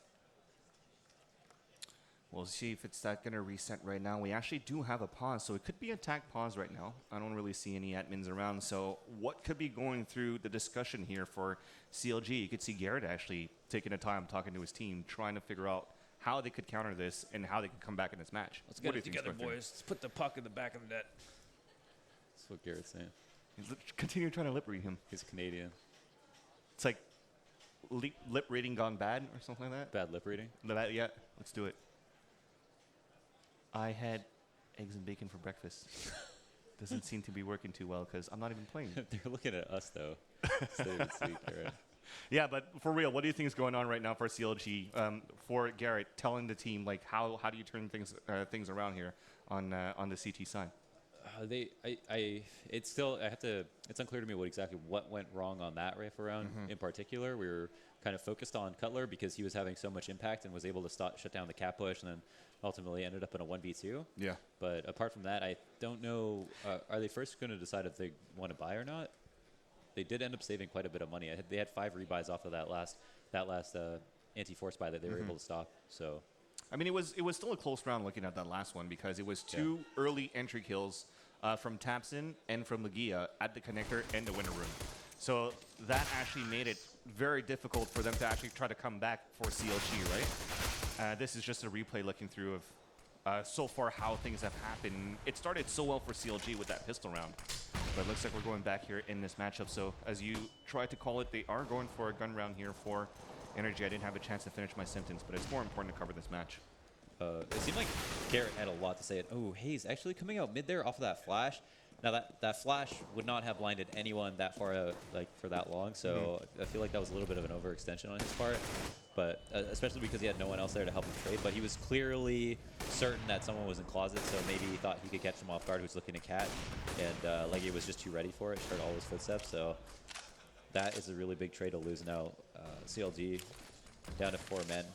We'll see if it's going to reset right now. We actually do have a pause, so it could be a attack pause right now. I don't really see any admins around, so what could be going through the discussion here for CLG? You could see Garrett actually taking the time talking to his team, trying to figure out how they could counter this and how they could come back in this match. Let's get it together, boys. Let's put the puck in the back of the net. That's what Garrett's saying. Continue trying to lip read him. He's Canadian. It's like lip reading gone bad or something like that? Bad lip reading? Yeah, let's do it. I had eggs and bacon for breakfast. Doesn't seem to be working too well because I'm not even playing. They're looking at us, though. Stay with sweet, Garrett. Yeah, but for real, what do you think is going on right now for CLG? For Garrett, telling the team, like, how do you turn things around here on the CT side? It's unclear to me what went wrong on that rifle round in particular. We were kind of focused on Cutler because he was having so much impact and was able to shut down the cap push, and then ultimately ended up in a 1v2. Yeah. But apart from that, I don't know. Are they first going to decide if they want to buy or not? They did end up saving quite a bit of money. They had 5 rebuys off of that last anti-force buy that they were able to stop. So, I mean, it was still a close round looking at that last one because it was 2 early entry kills from Tapson and from Legia at the connector and the winter room. So that actually made it very difficult for them to actually try to come back for CLG, right? This is just a replay looking through of so far how things have happened. It started so well for CLG with that pistol round, but it looks like we're going back here in this matchup. So as you tried to call it, they are going for a gun round here for NRG. I didn't have a chance to finish my sentence, but it's more important to cover this match. It seemed like Garrett had a lot to say. Oh, Hayes actually coming out mid there off of that flash. Now that flash would not have blinded anyone that far out, like for that long. So I feel like that was a little bit of an overextension on his part. But especially because he had no one else there to help him trade. But he was clearly certain that someone was in closet, so maybe he thought he could catch him off guard. He was looking to cat, and like he was just too ready for it. Heard all his footsteps. So that is a really big trade to lose now. CLG down to 4 men.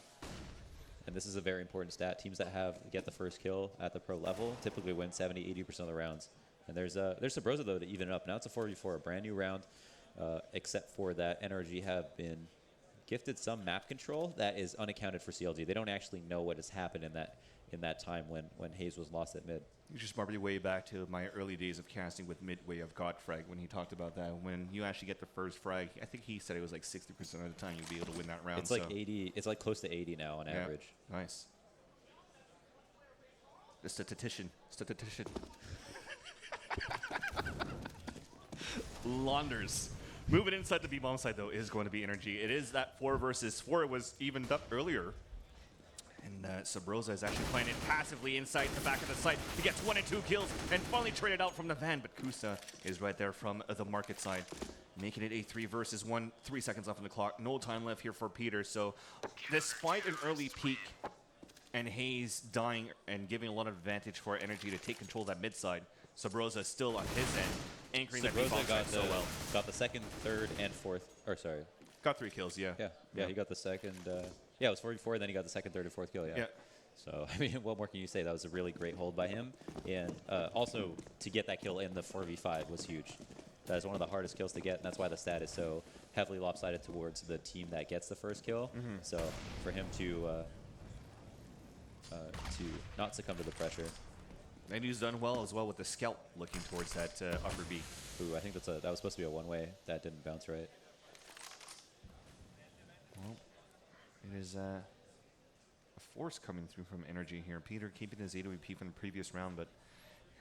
And this is a very important stat. Teams that get the first kill at the pro level typically win 70-80% of the rounds. And there's Sabrosa, though, to even it up. Now it's a 4v4, a brand new round, except for that NRG have been gifted some map control that is unaccounted for CLG. They don't actually know what has happened in that time when Hayes was lost at mid. You just remember your way back to my early days of casting with Midway of Godfrag when he talked about that. When you actually get the first frag, I think he said it was like 60% of the time you'd be able to win that round. It's like 80. It's like close to 80 now on average. Nice. The statistician. Launders. Moving inside the B-bomb side, though, is going to be NRG. It is that 4 versus 4. It was evened up earlier. And Sabrosa is actually playing it passively inside the back of the site. He gets 1 and 2 kills and finally traded out from the van. But Kusa is right there from the market side, making it a 3 versus 1. 3 seconds off on the clock. No time left here for Peter. So despite an early peak and Hayes dying and giving a lot of advantage for NRG to take control of that mid side, Sabrosa still on his end, anchoring that B-bomb side so well. Got the second, third, and fourth. Or sorry. Got 3 kills, yeah. Yeah, he got the second. Yeah, it was 44, then he got the second, third, and fourth kill, yeah. So, I mean, what more can you say? That was a really great hold by him. And also, to get that kill in the 4v5 was huge. That is one of the hardest kills to get, and that's why the stat is so heavily lopsided towards the team that gets the first kill. So, for him to not succumb to the pressure. And he's done well as well with the scalp looking towards that upper B. Ooh, I think that was supposed to be a one-way. That didn't bounce right. Well, it is a force coming through from NRG here. Peter keeping his AWP from the previous round, but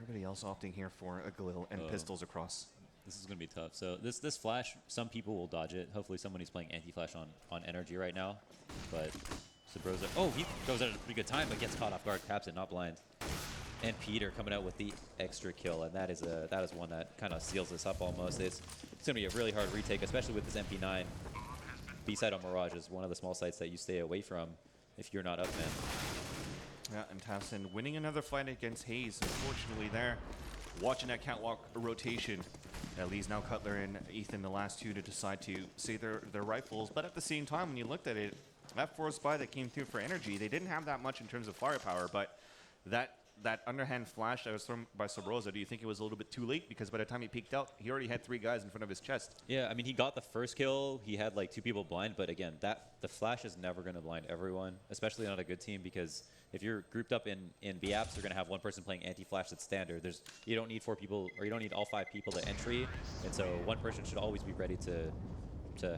everybody else opting here for a Galil and pistols across. This is going to be tough. So this flash, some people will dodge it. Hopefully somebody's playing anti-flash on NRG right now. But Sabrosa, oh, he goes at a pretty good time, but gets caught off guard, taps it, not blind. And Peter coming out with the extra kill, and that is one that kind of seals this up almost. It's going to be a really hard retake, especially with this MP9. B-side on Mirage is one of the small sites that you stay away from if you're not up, man. Yeah, and Towson winning another fight against Hayes, unfortunately there. Watching that catwalk rotation. That leaves now Cutler and Ethan, the last two, to decide to save their rifles. But at the same time, when you looked at it, that force buy that came through for NRG, they didn't have that much in terms of firepower, but that underhand flash that was thrown by Sabrosa, do you think it was a little bit too late? Because by the time he peeked out, he already had 3 guys in front of his chest. Yeah, I mean, he got the first kill. He had like 2 people blind, but again, the flash is never going to blind everyone, especially not a good team, because if you're grouped up in B apps, you're going to have one person playing anti-flash that's standard. You don't need 4 people, or you don't need all 5 people to entry, and so one person should always be ready to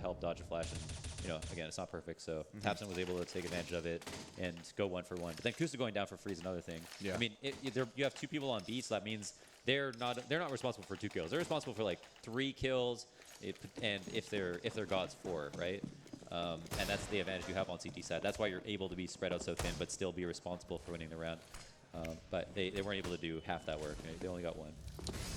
help dodge a flash. And you know, again, it's not perfect, so Tapson was able to take advantage of it and go 1 for 1. But then Kusa going down for free is another thing. Yeah. I mean, you have 2 people on B, so that means they're not responsible for 2 kills. They're responsible for like 3 kills, and if they're gods, 4, right? And that's the advantage you have on CT side. That's why you're able to be spread out so thin, but still be responsible for winning the round. But they weren't able to do half that work. They only got 1.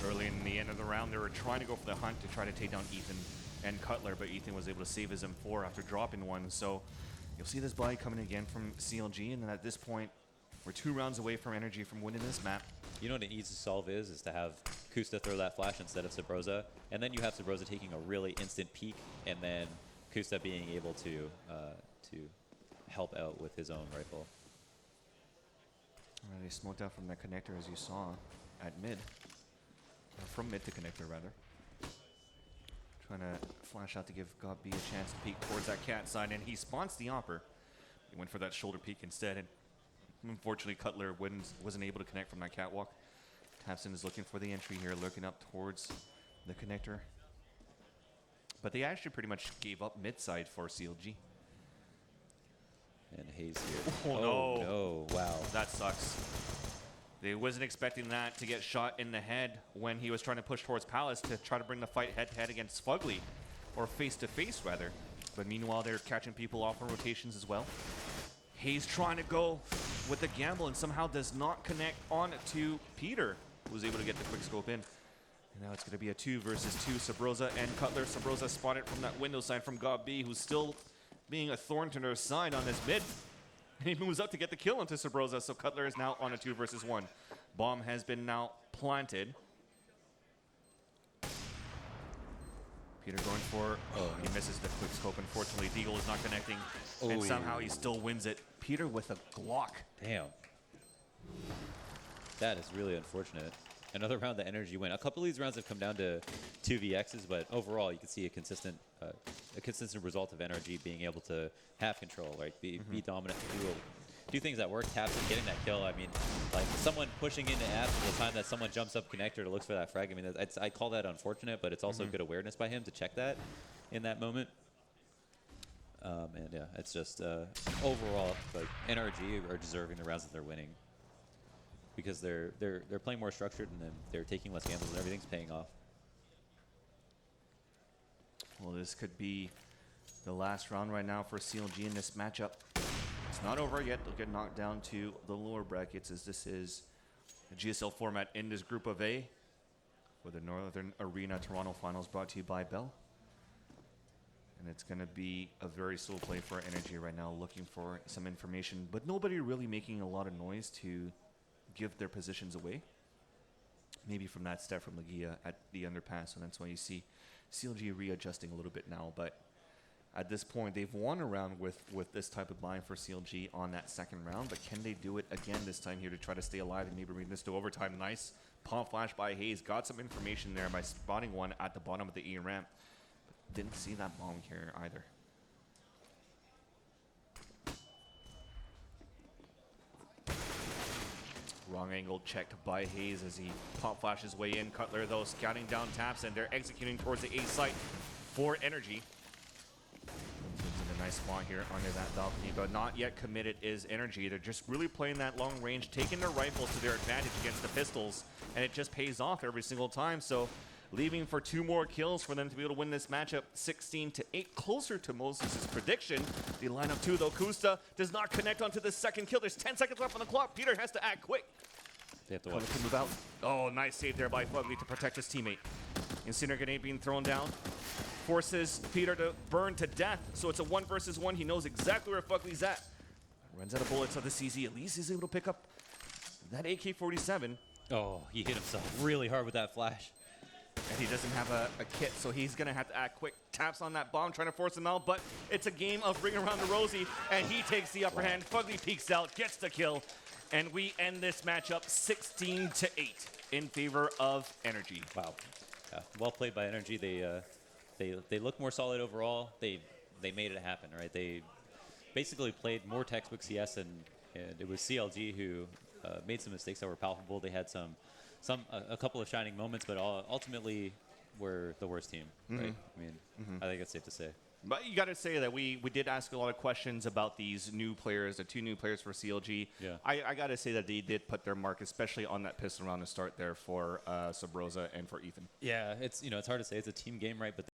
Early in the end of the round, they were trying to go for the hunt to try to take down Ethan and Cutler, but Ethan was able to save his M4 after dropping 1. So you'll see this buy coming again from CLG, and at this point, we're 2 rounds away from NRG from winning this map. You know what an easy solve is to have Kusta throw that flash instead of Sabrosa, and then you have Sabrosa taking a really instant peek, and then Kusta being able to help out with his own rifle. They smoked out from that connector, as you saw, at mid. Or from mid to connector, rather. Trying to flash out to give God B a chance to peek towards that cat side, and he spawns the Opper. He went for that shoulder peek instead, and unfortunately Cutler wasn't able to connect from that catwalk. Tapson is looking for the entry here, lurking up towards the connector. But they actually pretty much gave up mid side for CLG. And Hayes here. Oh, no. Wow. That sucks. They wasn't expecting that to get shot in the head when he was trying to push towards Palace to try to bring the fight head-to-head against Fugly, or face-to-face rather. But meanwhile, they're catching people off on rotations as well. Hayes trying to go with the gamble and somehow does not connect on to Peter, who was able to get the quick scope in. And now it's going to be a 2 versus 2, Sabrosa and Cutler. Sabrosa spotted from that window side from God B, who's still being a thorn to their side on this mid. And he moves up to get the kill onto Sabrosa, so Cutler is now on a 2 versus 1. Bomb has been now planted. Peter going for, he misses the quick scope. Unfortunately, Deagle is not connecting, and somehow he still wins it. Peter with a Glock. Damn. That is really unfortunate. Another round the NRG win. A couple of these rounds have come down to 2vx's, but overall you can see a consistent result of NRG being able to have control, right? Be dominant, do things that work, taps and getting that kill. I mean, like someone pushing into apps at the time that someone jumps up connector to look for that frag. I mean, I call that unfortunate, but it's also good awareness by him to check that in that moment. And yeah, it's just overall, like NRG are deserving the rounds that they're winning, because they're playing more structured and then they're taking less gambles and everything's paying off. Well, this could be the last round right now for CLG in this matchup. It's not over yet. They'll get knocked down to the lower brackets, as this is a GSL format in this group of A for the Northern Arena Toronto Finals, brought to you by Bell. And it's going to be a very slow play for NRG right now, looking for some information, but nobody really making a lot of noise to give their positions away. Maybe from that step from Lagia at the underpass, and that's why you see CLG readjusting a little bit now. But at this point, they've won a round with this type of bind for CLG on that second round, but can they do it again this time here to try to stay alive and maybe bring this to overtime? Nice palm flash by Hayes. Got some information there by spotting one at the bottom of the E ramp. But didn't see that bomb carrier either. Wrong angle checked by Hayes as he pop flashes way in. Cutler, though, scouting down taps, and they're executing towards the A site for NRG. In a nice spot here under that balcony, but not yet committed is NRG. They're just really playing that long range, taking their rifles to their advantage against the pistols, and it just pays off every single time. So leaving for 2 more kills for them to be able to win this matchup, 16-8, closer to Moses' prediction. The line of 2, though. Kusta does not connect onto the second kill. There's 10 seconds left on the clock. Peter has to act quick. They have to watch. Move out. Oh, nice save there by Fugly to protect his teammate. Incinerator grenade being thrown down forces Peter to burn to death. So it's a 1 versus 1. He knows exactly where Fugly's at. Runs out of bullets on the CZ. At least he's able to pick up that AK-47. Oh, he hit himself really hard with that flash. And he doesn't have a kit, so he's going to have to act quick. Taps on that bomb, trying to force him out, but it's a game of bring around the Rosie, and he takes the upper hand. Fugly peeks out, gets the kill, and we end this matchup 16-8 in favor of NRG. Wow. Yeah, well played by NRG. They look more solid overall. They made it happen, right? They basically played more textbook CS, and it was CLG who made some mistakes that were palpable. They had a couple of shining moments, but ultimately were the worst team, right? I mean, I think it's safe to say. But you got to say that we did ask a lot of questions about these new players, the 2 new players for CLG. Yeah. I got to say that they did put their mark, especially on that pistol round to start there for Sabrosa and for Ethan. Yeah, it's hard to say. It's a team game, right? But